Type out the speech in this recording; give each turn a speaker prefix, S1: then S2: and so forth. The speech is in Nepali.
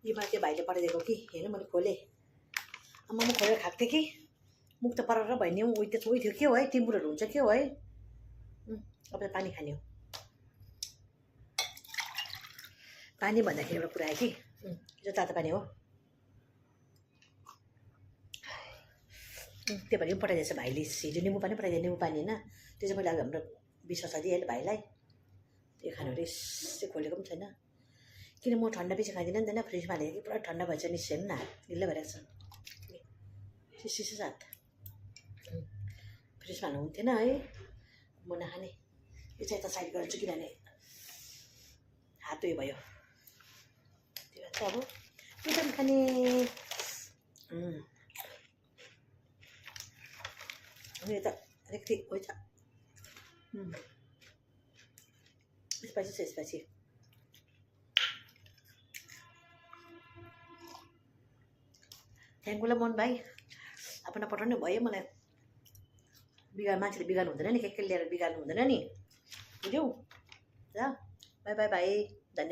S1: यो माथि भाइले पठाइदिएको कि हेर्नु मैले खोलेँ आमा म खोलेर खाएको थिएँ कि मुख त परार भइदियो उयो थियो के हो है टिम्बुरहरू हुन्छ के हो है अब त पानी खाने हो पानी भन्दाखेरि एउटा कुरा आयो कि यो तातो पानी हो त्यो भने पनि पठाइदिएछ भाइले हिजो निम्बु पानी पठाइदियो निम्बु पानी होइन त्यो चाहिँ मैले हाम्रो विश्वास दिइहालेँ भाइलाई त्यो खानु अरे चाहिँ खोलेको पनि छैन किन म ठन्डा बेसी खाँदिनँ नि त होइन फ्रिजमा हालेको कि पुरा ठन्डा भएछ नि हेर्नु न ढिलो भइरहेको छ चिसो साथ फ्रिजमा हाल्नु हुन्थेन है म नखाने यो चाहिँ यता साइड गर्छु किनभने हात उयो भयो त्यो भएर चाहिँ अब त्यो पनि खाने यता अलिकति उयो छ स्पाइसी छ स्पाइसी थ्याङ्क यू ल मोहन भाइ आफ्नो पठाउनु भयो मलाई मान्छेले बिगार्नु हुँदैन नि के ल्याएर बिगार्नु हुँदैन नि बुझ्यौ ल बाई बाई भाइ